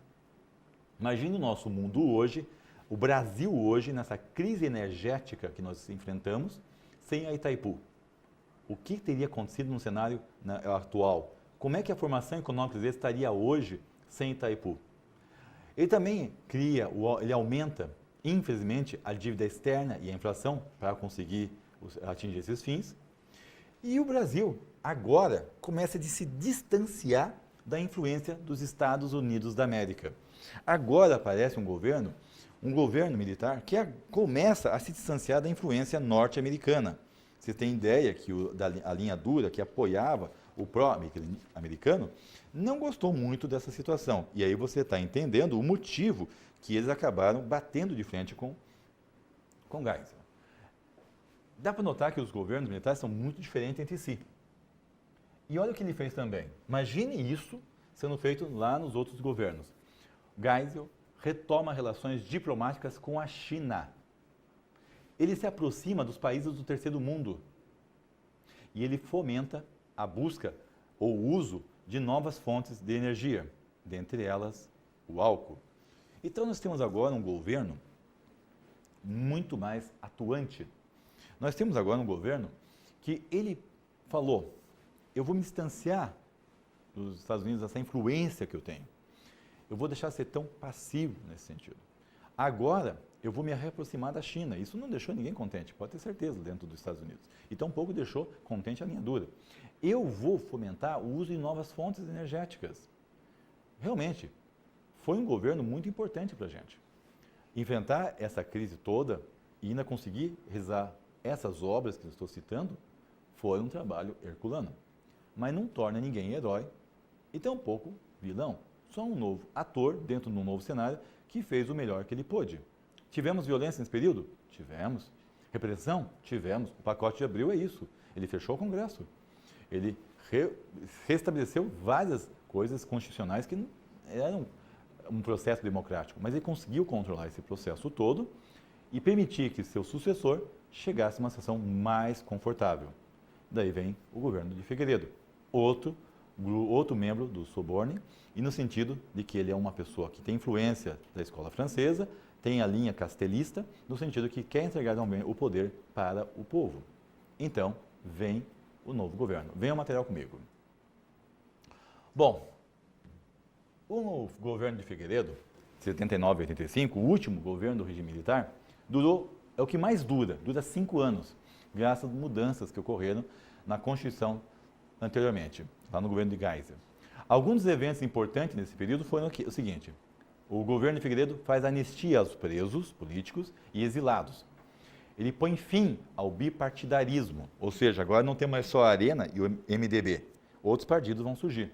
Imagine o nosso mundo hoje, o Brasil hoje, nessa crise energética que nós enfrentamos, sem a Itaipu. O que teria acontecido no cenário atual? Como é que a formação econômica brasileira estaria hoje sem Itaipu? Ele também ele aumenta, infelizmente, a dívida externa e a inflação para conseguir atingir esses fins. E o Brasil, agora, começa a se distanciar da influência dos Estados Unidos da América. Agora aparece um governo militar, que começa a se distanciar da influência norte-americana. Você tem ideia que a linha dura, que apoiava o pró-americano, não gostou muito dessa situação. E aí você está entendendo o motivo que eles acabaram batendo de frente com Geisel. Dá para notar que os governos militares são muito diferentes entre si. E olha o que ele fez também. Imagine isso sendo feito lá nos outros governos. Geisel retoma relações diplomáticas com a China. Ele se aproxima dos países do terceiro mundo. E ele fomenta a busca ou o uso de novas fontes de energia, dentre elas o álcool. Então nós temos agora um governo muito mais atuante. Nós temos agora um governo que ele falou: eu vou me distanciar dos Estados Unidos dessa influência que eu tenho. Eu vou deixar de ser tão passivo nesse sentido. Agora, eu vou me reaproximar da China. Isso não deixou ninguém contente, pode ter certeza, dentro dos Estados Unidos. E tampouco deixou contente a linha dura. Eu vou fomentar o uso de novas fontes energéticas. Realmente, foi um governo muito importante para a gente. Enfrentar essa crise toda e ainda conseguir realizar essas obras que eu estou citando, foi um trabalho herculano. Mas não torna ninguém herói e tampouco vilão. Só um novo ator dentro de um novo cenário que fez o melhor que ele pôde. Tivemos violência nesse período? Tivemos. Repressão? Tivemos. O pacote de abril é isso. Ele fechou o Congresso. Ele restabeleceu várias coisas constitucionais que não eram um processo democrático, mas ele conseguiu controlar esse processo todo e permitir que seu sucessor chegasse a uma situação mais confortável. Daí vem o governo de Figueiredo, outro membro do Soborne, e no sentido de que ele é uma pessoa que tem influência da escola francesa, tem a linha castelista, no sentido que quer entregar também o poder para o povo. Então, vem o novo governo. Venha o material comigo. Bom, o governo de Figueiredo, 79 e 85, o último governo do regime militar, é o que mais dura 5 anos, graças às mudanças que ocorreram na Constituição anteriormente, lá no governo de Geisel. Alguns dos eventos importantes nesse período foram o seguinte: O governo Figueiredo faz anistia aos presos políticos e exilados. Ele põe fim ao bipartidarismo, ou seja, agora não tem mais só a Arena e o MDB. Outros partidos vão surgir.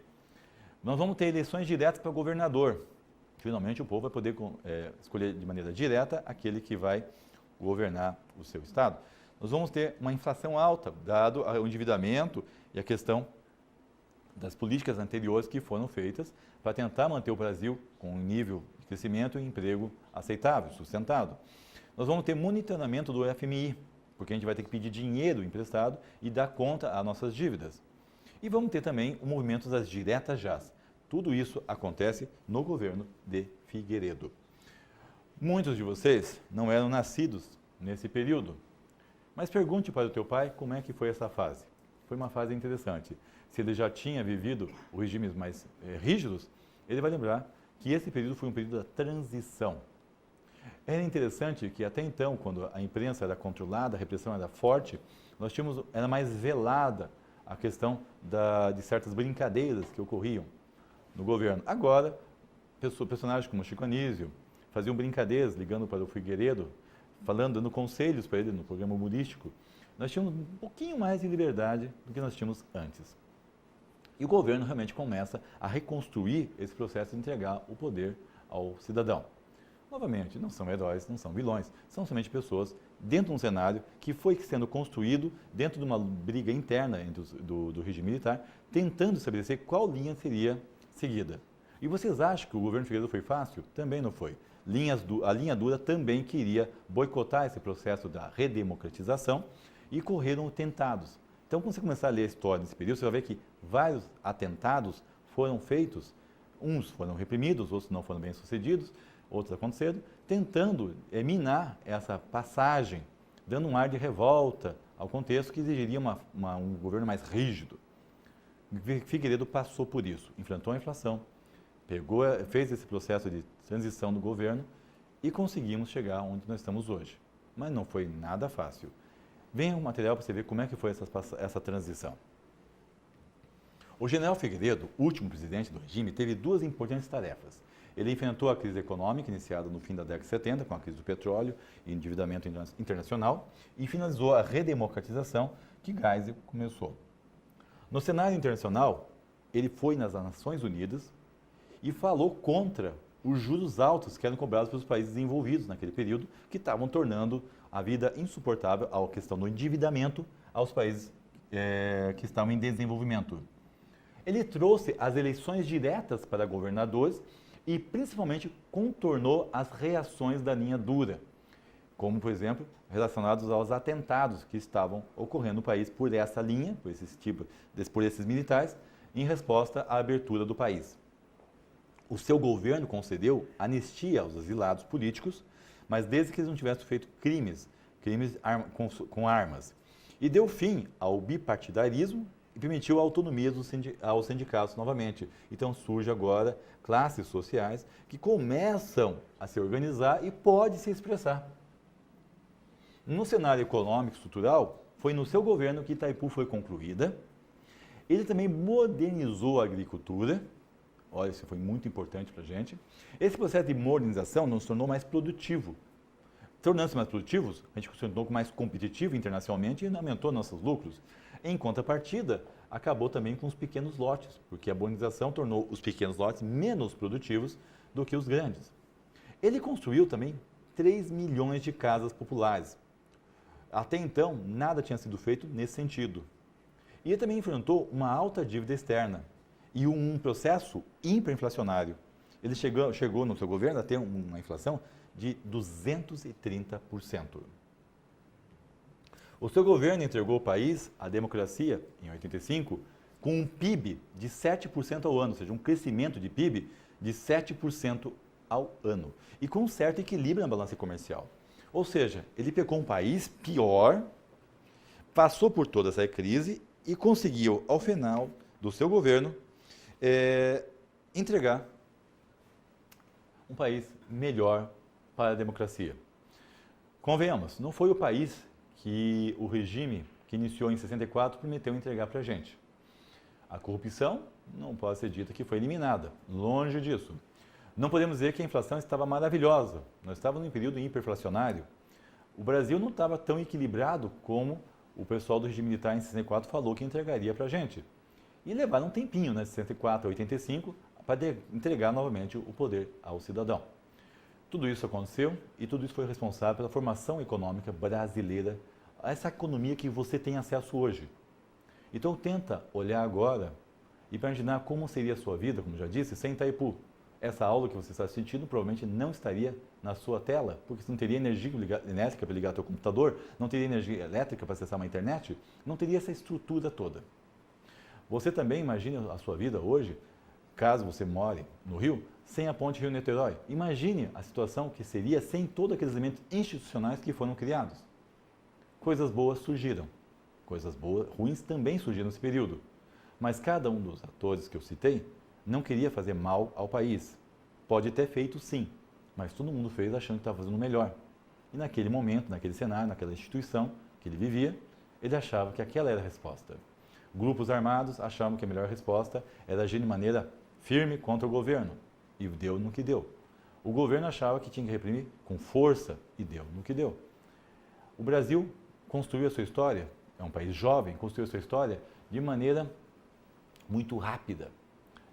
Nós vamos ter eleições diretas para governador. Finalmente o povo vai poder escolher de maneira direta aquele que vai governar o seu estado. Nós vamos ter uma inflação alta, dado o endividamento e a questão das políticas anteriores que foram feitas para tentar manter o Brasil com um nível de crescimento e emprego aceitável, sustentado. Nós vamos ter monitoramento do FMI, porque a gente vai ter que pedir dinheiro emprestado e dar conta às nossas dívidas. E vamos ter também o movimento das diretas jás. Tudo isso acontece no governo de Figueiredo. Muitos de vocês não eram nascidos nesse período, mas pergunte para o teu pai como é que foi essa fase. Foi uma fase interessante. Se ele já tinha vivido os regimes mais rígidos, ele vai lembrar que esse período foi um período da transição. Era interessante que até então, quando a imprensa era controlada, a repressão era forte, era mais velada a questão de certas brincadeiras que ocorriam no governo. Agora, personagens como Chico Anísio faziam brincadeiras ligando para o Figueiredo, dando conselhos para ele no programa humorístico. Nós tínhamos um pouquinho mais de liberdade do que nós tínhamos antes. E o governo realmente começa a reconstruir esse processo de entregar o poder ao cidadão. Novamente, não são heróis, não são vilões, são somente pessoas dentro de um cenário que foi sendo construído dentro de uma briga interna do regime militar, tentando estabelecer qual linha seria seguida. E vocês acham que o governo Figueiredo foi fácil? Também não foi. A linha dura também queria boicotar esse processo da redemocratização e correram tentados. Então, quando você começar a ler a história desse período, você vai ver que vários atentados foram feitos, uns foram reprimidos, outros não foram bem-sucedidos, outros aconteceram, tentando minar essa passagem, dando um ar de revolta ao contexto que exigiria um governo mais rígido. Figueiredo passou por isso, enfrentou a inflação, fez esse processo de transição do governo e conseguimos chegar onde nós estamos hoje. Mas não foi nada fácil. Venha o material para você ver como é que foi essa transição. O general Figueiredo, último presidente do regime, teve duas importantes tarefas. Ele enfrentou a crise econômica iniciada no fim da década de 70, com a crise do petróleo e endividamento internacional, e finalizou a redemocratização que Geisel começou. No cenário internacional, ele foi nas Nações Unidas e falou contra os juros altos que eram cobrados pelos países desenvolvidos naquele período, que estavam tornando a vida insuportável à questão do endividamento aos países que estavam em desenvolvimento. Ele trouxe as eleições diretas para governadores e, principalmente, contornou as reações da linha dura, como, por exemplo, relacionados aos atentados que estavam ocorrendo no país por essa linha, por esses militares, em resposta à abertura do país. O seu governo concedeu anistia aos exilados políticos, mas desde que eles não tivessem feito crimes com armas. E deu fim ao bipartidarismo e permitiu a autonomia aos sindicatos novamente. Então surge agora classes sociais que começam a se organizar e podem se expressar. No cenário econômico estrutural, foi no seu governo que Itaipu foi concluída. Ele também modernizou a agricultura. Olha, isso foi muito importante para a gente. Esse processo de modernização nos tornou mais produtivo. Tornando-se mais produtivos, a gente se tornou mais competitivo internacionalmente e aumentou nossos lucros. Em contrapartida, acabou também com os pequenos lotes, porque a modernização tornou os pequenos lotes menos produtivos do que os grandes. Ele construiu também 3 milhões de casas populares. Até então, nada tinha sido feito nesse sentido. E ele também enfrentou uma alta dívida externa e um processo hiperinflacionário. Ele chegou no seu governo a ter uma inflação de 230%. O seu governo entregou o país à democracia, em 85, com um PIB de 7% ao ano, ou seja, um crescimento de PIB de 7% ao ano, e com um certo equilíbrio na balança comercial. Ou seja, ele pegou um país pior, passou por toda essa crise e conseguiu, ao final do seu governo, entregar um país melhor para a democracia. Convenhamos, não foi o país que o regime que iniciou em 64 prometeu entregar para a gente. A corrupção não pode ser dita que foi eliminada, longe disso. Não podemos dizer que a inflação estava maravilhosa. Nós estávamos em um período hiperinflacionário. O Brasil não estava tão equilibrado como o pessoal do regime militar em 64 falou que entregaria para a gente. E levaram um tempinho, né, de 64 a 85, para entregar novamente o poder ao cidadão. Tudo isso aconteceu e tudo isso foi responsável pela formação econômica brasileira, essa economia que você tem acesso hoje. Então tenta olhar agora e imaginar como seria a sua vida, como já disse, sem Itaipu. Essa aula que você está assistindo provavelmente não estaria na sua tela, porque você não teria energia elétrica para ligar seu computador, não teria energia elétrica para acessar uma internet, não teria essa estrutura toda. Você também imagina a sua vida hoje, caso você more no Rio, sem a ponte Rio-Niterói. Imagine a situação que seria sem todos aqueles elementos institucionais que foram criados. Coisas boas surgiram, coisas ruins também surgiram nesse período. Mas cada um dos atores que eu citei não queria fazer mal ao país. Pode ter feito sim, mas todo mundo fez achando que estava fazendo melhor. E naquele momento, naquele cenário, naquela instituição que ele vivia, ele achava que aquela era a resposta. Grupos armados achavam que a melhor resposta era agir de maneira firme contra o governo. E deu no que deu. O governo achava que tinha que reprimir com força e deu no que deu. O Brasil construiu a sua história, é um país jovem, construiu a sua história de maneira muito rápida,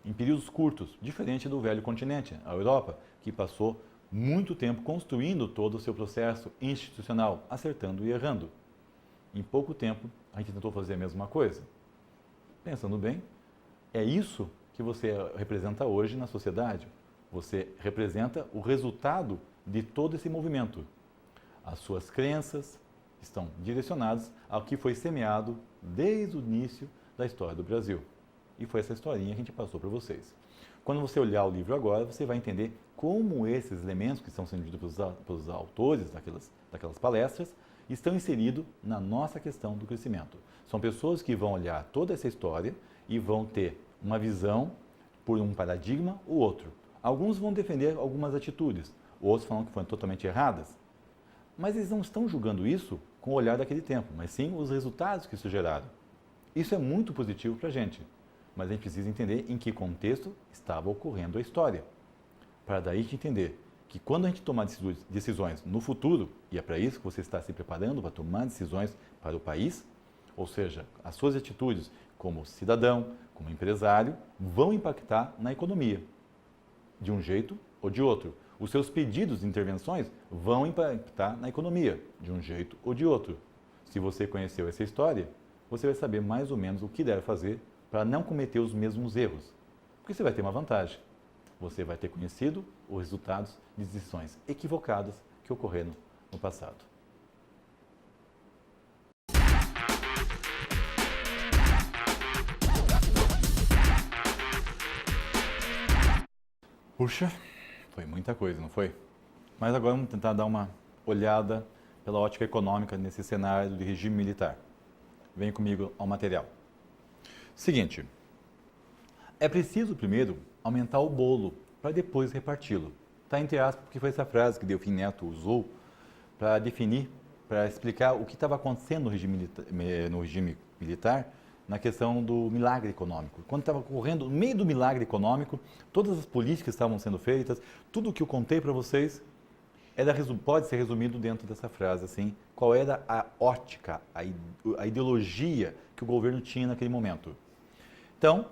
em períodos curtos, diferente do velho continente, a Europa, que passou muito tempo construindo todo o seu processo institucional, acertando e errando. Em pouco tempo, a gente tentou fazer a mesma coisa. Pensando bem, é isso que você representa hoje na sociedade. Você representa o resultado de todo esse movimento. As suas crenças estão direcionadas ao que foi semeado desde o início da história do Brasil. E foi essa historinha que a gente passou para vocês. Quando você olhar o livro agora, você vai entender como esses elementos que estão sendo ditos pelos autores daquelas palestras estão inseridos na nossa questão do crescimento. São pessoas que vão olhar toda essa história e vão ter uma visão por um paradigma ou outro. Alguns vão defender algumas atitudes, outros falam que foram totalmente erradas. Mas eles não estão julgando isso com o olhar daquele tempo, mas sim os resultados que isso geraram. Isso é muito positivo para a gente. Mas a gente precisa entender em que contexto estava ocorrendo a história. Para daí a gente entender que quando a gente tomar decisões no futuro, e é para isso que você está se preparando para tomar decisões para o país, ou seja, as suas atitudes como cidadão, como empresário, vão impactar na economia, de um jeito ou de outro. Os seus pedidos de intervenções vão impactar na economia, de um jeito ou de outro. Se você conheceu essa história, você vai saber mais ou menos o que deve fazer para não cometer os mesmos erros. Porque você vai ter uma vantagem. Você vai ter conhecido os resultados de decisões equivocadas que ocorreram no passado. Puxa, foi muita coisa, não foi? Mas agora vamos tentar dar uma olhada pela ótica econômica nesse cenário de regime militar. Vem comigo ao material. Seguinte, é preciso primeiro aumentar o bolo para depois reparti-lo. Está entre aspas, porque foi essa frase que Delfim Neto usou para definir, para explicar o que estava acontecendo no regime militar na questão do milagre econômico. Quando estava ocorrendo, no meio do milagre econômico, todas as políticas estavam sendo feitas, tudo o que eu contei para vocês pode ser resumido dentro dessa frase, assim, qual era a ótica, a ideologia que o governo tinha naquele momento. Então,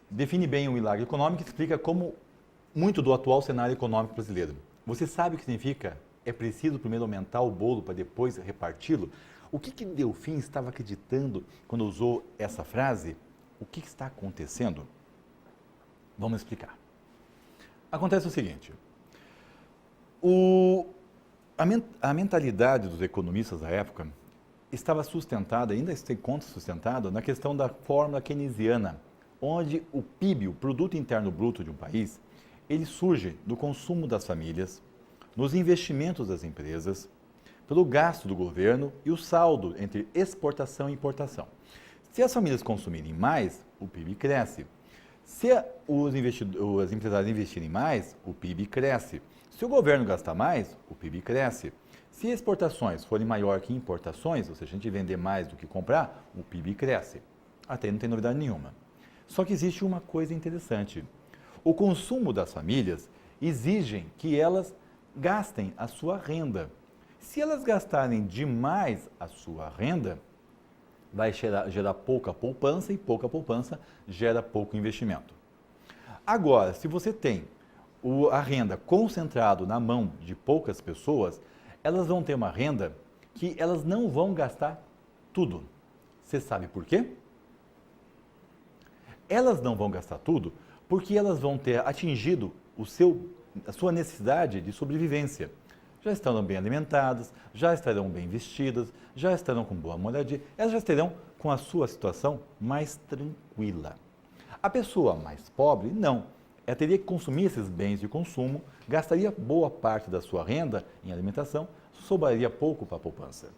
define bem o milagre econômico e explica como muito do atual cenário econômico brasileiro. Você sabe o que significa? É preciso primeiro aumentar o bolo para depois reparti-lo? O que Delfim estava acreditando quando usou essa frase? O que está acontecendo? Vamos explicar. Acontece o seguinte, a mentalidade dos economistas da época estava sustentada, ainda se encontra sustentada, na questão da fórmula keynesiana, onde o PIB, o Produto Interno Bruto de um país, ele surge do consumo das famílias, nos investimentos das empresas, pelo gasto do governo e o saldo entre exportação e importação. Se as famílias consumirem mais, o PIB cresce. Se os empresários investirem mais, o PIB cresce. Se o governo gastar mais, o PIB cresce. Se exportações forem maior que importações, ou seja, a gente vender mais do que comprar, o PIB cresce. Até aí não tem novidade nenhuma. Só que existe uma coisa interessante. O consumo das famílias exige que elas gastem a sua renda. Se elas gastarem demais a sua renda, vai gerar pouca poupança e pouca poupança gera pouco investimento. Agora, se você tem a renda concentrada na mão de poucas pessoas, elas vão ter uma renda que elas não vão gastar tudo. Você sabe por quê? Elas não vão gastar tudo porque elas vão ter atingido a sua necessidade de sobrevivência. Já estarão bem alimentadas, já estarão bem vestidas, já estarão com boa moradia, elas já estarão com a sua situação mais tranquila. A pessoa mais pobre, não. Ela teria que consumir esses bens de consumo, gastaria boa parte da sua renda em alimentação, sobraria pouco para a poupança.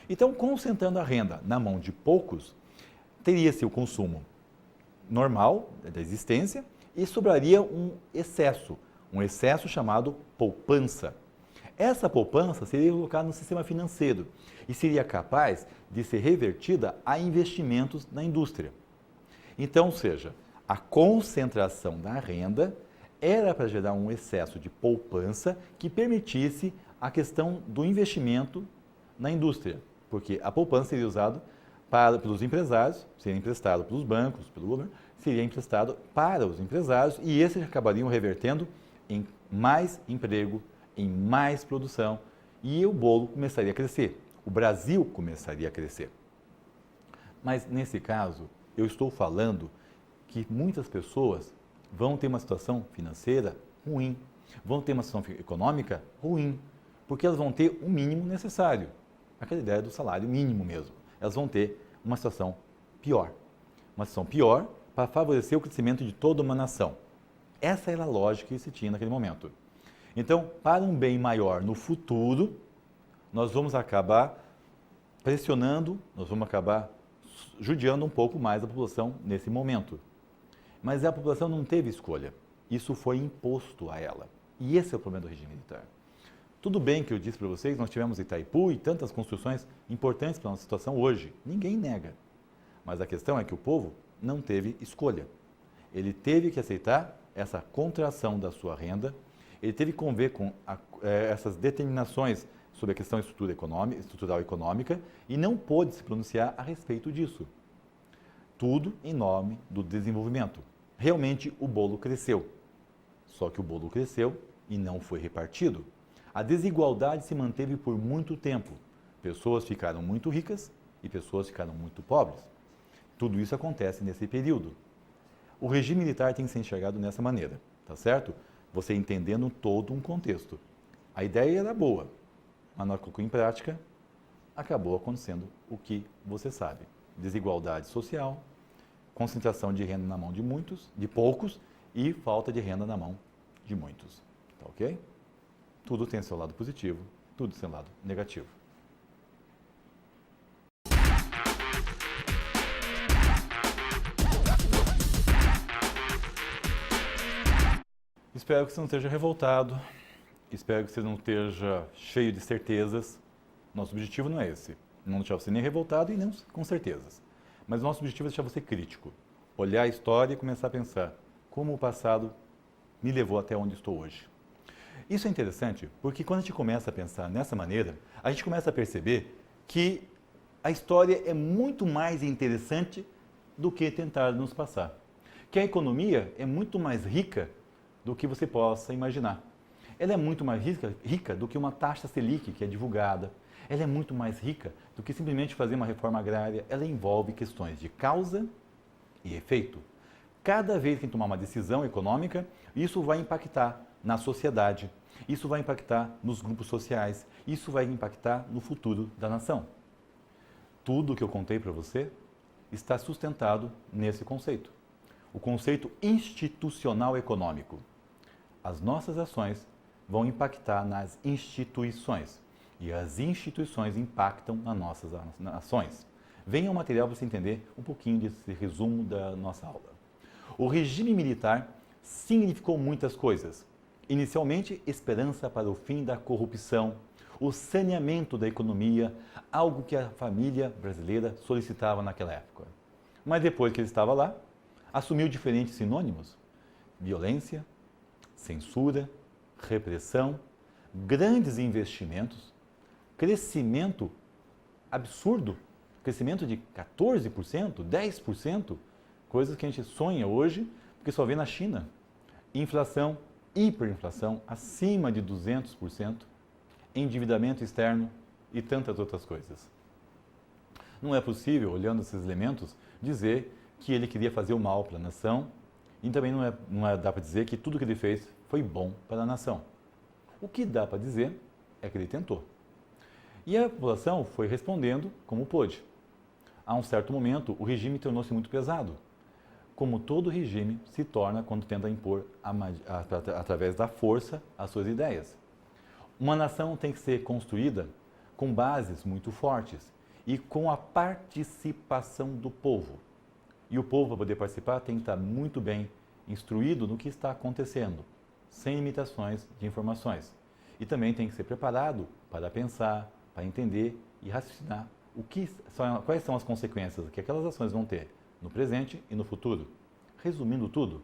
Então, concentrando a renda na mão de poucos, teria-se o consumo normal da existência e sobraria um excesso chamado poupança. Essa poupança seria colocada no sistema financeiro e seria capaz de ser revertida a investimentos na indústria. Então, ou seja, a concentração da renda era para gerar um excesso de poupança que permitisse a questão do investimento na indústria, porque a poupança seria usada pelos empresários, seria emprestado pelos bancos, pelo governo, seria emprestado para os empresários e esses acabariam revertendo em mais emprego, em mais produção e o bolo começaria a crescer, o Brasil começaria a crescer. Mas nesse caso, eu estou falando que muitas pessoas vão ter uma situação financeira ruim, vão ter uma situação econômica ruim, porque elas vão ter o mínimo necessário, aquela ideia do salário mínimo mesmo. Elas vão ter uma situação pior para favorecer o crescimento de toda uma nação. Essa era a lógica que se tinha naquele momento. Então, para um bem maior no futuro, nós vamos acabar pressionando, nós vamos acabar judiando um pouco mais a população nesse momento. Mas a população não teve escolha. Isso foi imposto a ela. E esse é o problema do regime militar. Tudo bem que eu disse para vocês, nós tivemos Itaipu e tantas construções importantes para a nossa situação hoje. Ninguém nega. Mas a questão é que o povo não teve escolha. Ele teve que aceitar essa contração da sua renda, ele teve que conviver com essas determinações sobre a questão estrutural econômica e não pôde se pronunciar a respeito disso. Tudo em nome do desenvolvimento. Realmente o bolo cresceu. Só que o bolo cresceu e não foi repartido. A desigualdade se manteve por muito tempo. Pessoas ficaram muito ricas e pessoas ficaram muito pobres. Tudo isso acontece nesse período. O regime militar tem que ser enxergado dessa maneira, tá certo? Você entendendo todo um contexto. A ideia era boa, mas na colocou em prática, acabou acontecendo o que você sabe. Desigualdade social, concentração de renda na mão de poucos e falta de renda na mão de muitos. Tá ok? Tudo tem seu lado positivo, tudo tem seu lado negativo. Espero que você não esteja revoltado, espero que você não esteja cheio de certezas. Nosso objetivo não é esse, não deixar você nem revoltado e nem com certezas. Mas o nosso objetivo é deixar você crítico, olhar a história e começar a pensar como o passado me levou até onde estou hoje. Isso é interessante porque quando a gente começa a pensar nessa maneira, a gente começa a perceber que a história é muito mais interessante do que tentar nos passar. Que a economia é muito mais rica do que você possa imaginar. Ela é muito mais rica do que uma taxa Selic que é divulgada. Ela é muito mais rica do que simplesmente fazer uma reforma agrária. Ela envolve questões de causa e efeito. Cada vez que a gente tomar uma decisão econômica, isso vai impactar na sociedade, isso vai impactar nos grupos sociais, isso vai impactar no futuro da nação. Tudo o que eu contei para você está sustentado nesse conceito. O conceito institucional econômico. As nossas ações vão impactar nas instituições e as instituições impactam nas nossas ações. Venha o material para você entender um pouquinho desse resumo da nossa aula. O regime militar significou muitas coisas. Inicialmente, esperança para o fim da corrupção, o saneamento da economia, algo que a família brasileira solicitava naquela época. Mas depois que ele estava lá, assumiu diferentes sinônimos. violência, censura, repressão, grandes investimentos, crescimento absurdo, crescimento de 14%, 10%, coisas que a gente sonha hoje, porque só vê na China. Inflação, hiperinflação, acima de 200%, endividamento externo e tantas outras coisas. Não é possível, olhando esses elementos, dizer que ele queria fazer o mal para a nação e também dá para dizer que tudo que ele fez foi bom para a nação. O que dá para dizer é que ele tentou. E a população foi respondendo como pôde. A um certo momento, o regime tornou-se muito pesado, como todo regime se torna quando tenta impor, através da força, as suas ideias. Uma nação tem que ser construída com bases muito fortes e com a participação do povo. E o povo, para poder participar, tem que estar muito bem instruído no que está acontecendo, sem limitações de informações. E também tem que ser preparado para pensar, para entender e raciocinar quais são as consequências que aquelas ações vão ter no presente e no futuro. Resumindo tudo,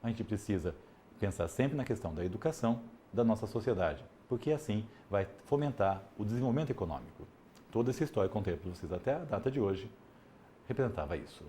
a gente precisa pensar sempre na questão da educação da nossa sociedade, porque assim vai fomentar o desenvolvimento econômico. Toda essa história que eu contei para vocês até a data de hoje representava isso.